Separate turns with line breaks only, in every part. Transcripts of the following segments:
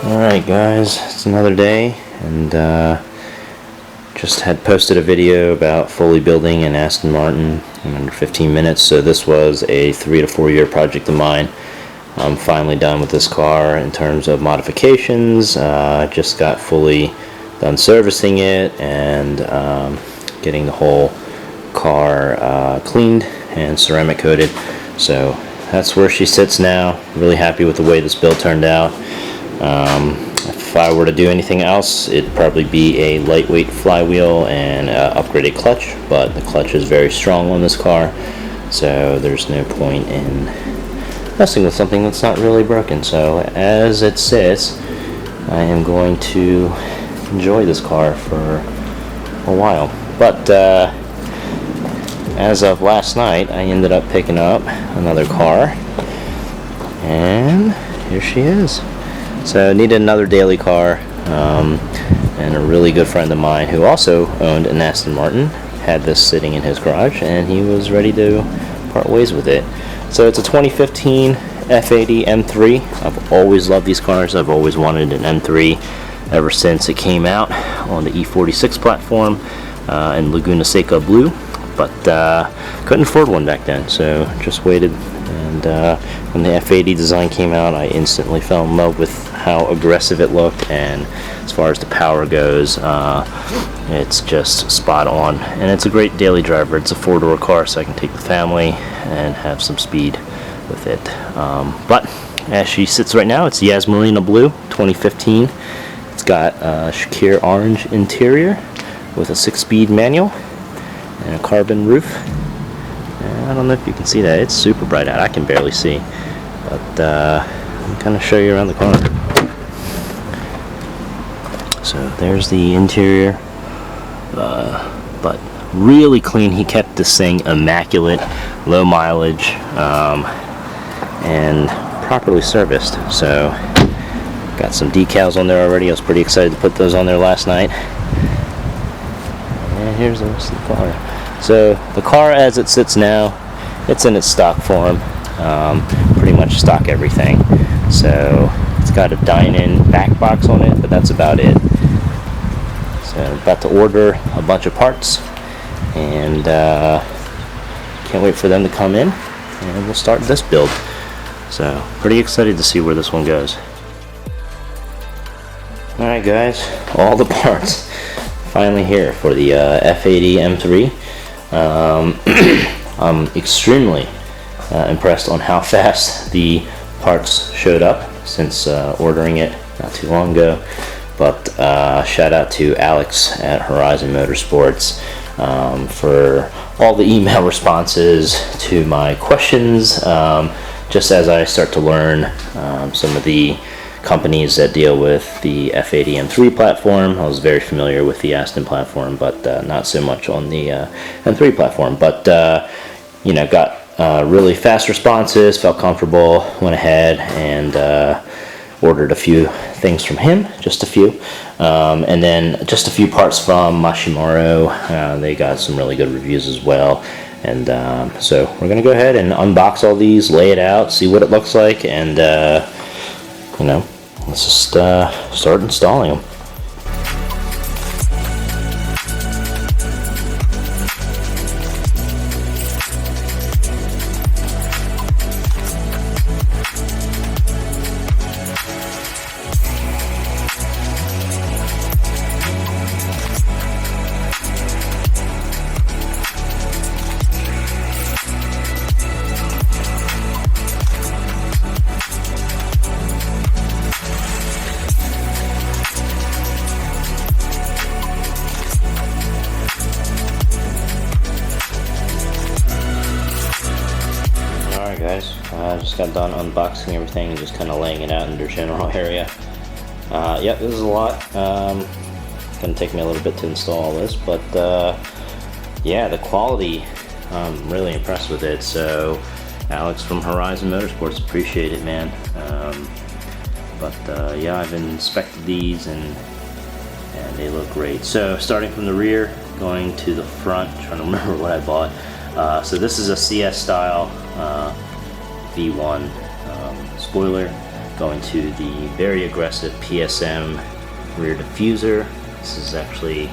Alright guys, it's another day, and just had posted a video about fully building an Aston Martin in under 15 minutes. So this was a 3 to 4 year project of mine. I'm finally done with this car in terms of modifications. Just got fully done servicing it and getting the whole car cleaned and ceramic coated. So that's where she sits now. Really happy with the way this build turned out. If I were to do anything else, it'd probably be a lightweight flywheel and upgraded clutch, but the clutch is very strong on this car, so there's no point in messing with something that's not really broken. So as it sits, I am going to enjoy this car for a while. But as of last night, I ended up picking up another car, and here she is. So needed another daily car, and a really good friend of mine who also owned an Aston Martin had this sitting in his garage, and he was ready to part ways with it. So it's a 2015 F80 M3. I've always loved these cars. I've always wanted an M3 ever since it came out on the E46 platform in Laguna Seca Blue, but couldn't afford one back then, so just waited. And when the F80 design came out, I instantly fell in love with how aggressive it looked, and as far as the power goes, it's just spot on, and it's a great daily driver. It's a 4-door car, so I can take the family and have some speed with it. But as she sits right now, it's Yas Marina Blue 2015. It's got a Sakhir orange interior with a 6-speed manual and a carbon roof. I don't know if you can see that. It's super bright out. I can barely see, but I'll kind of show you around the corner. So there's the interior, but really clean. He kept this thing immaculate, low mileage, and properly serviced. So got some decals on there already. I was pretty excited to put those on there last night. And here's the rest of the car. So the car as it sits now, it's in its stock form, pretty much stock everything. So it's got a Dinan Back Box on it, but that's about it. So I'm about to order a bunch of parts, and can't wait for them to come in, and we'll start this build. So pretty excited to see where this one goes. Alright guys, all the parts finally here for the F80 M3. I'm extremely impressed on how fast the parts showed up since ordering it not too long ago. But shout out to Alex at Horizon Motorsports for all the email responses to my questions. Just as I start to learn some of the companies that deal with the F80 M3 platform. I was very familiar with the Aston platform, but not so much on the M3 platform. But you know, got really fast responses, felt comfortable, went ahead and ordered a few things from him, just a few, and then just a few parts from Mashimaro. They got some really good reviews as well. And so we're gonna go ahead and unbox all these, lay it out, see what it looks like, and you know, let's just start installing them. Guys, I just got done unboxing everything and just kind of laying it out in the general area. Yep, this is a lot. Gonna take me a little bit to install all this, but yeah, the quality, I'm really impressed with it. So Alex from Horizon Motorsports, appreciate it, man. Yeah, I've inspected these and they look great. So starting from the rear, going to the front, trying to remember what I bought. So this is a CS style V1 spoiler. Going to the very aggressive PSM rear diffuser. This is actually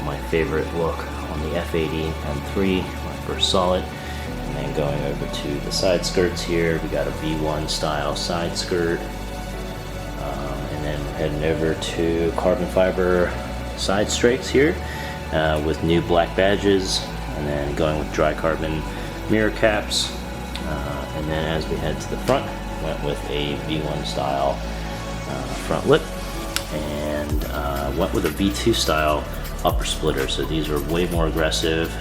my favorite look on the F80 M3 when I first saw it. And then going over to the side skirts here, we got a V1 style side skirt. And then we're heading over to carbon fiber side strakes here with new black badges. And then going with dry carbon mirror caps. And then as we head to the front, went with a V1 style front lip. And went with a V2 style upper splitter. So these are way more aggressive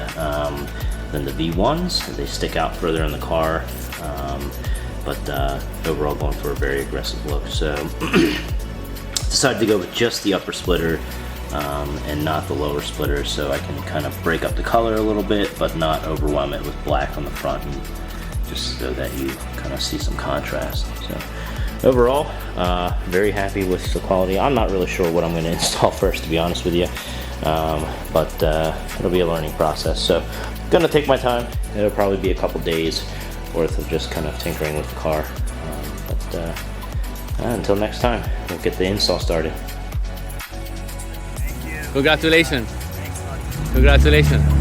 than the V1s. They stick out further in the car, but overall going for a very aggressive look. So decided to go with just the upper splitter and not the lower splitter, so I can kind of break up the color a little bit but not overwhelm it with black on the front, and just so that you kind of see some contrast. So overall, very happy with the quality. I'm not really sure what I'm going to install first, to be honest with you, but it'll be a learning process. So gonna take my time. It'll probably be a couple days worth of just kind of tinkering with the car. Until next time, we'll get the install started.
Congratulations. Congratulations.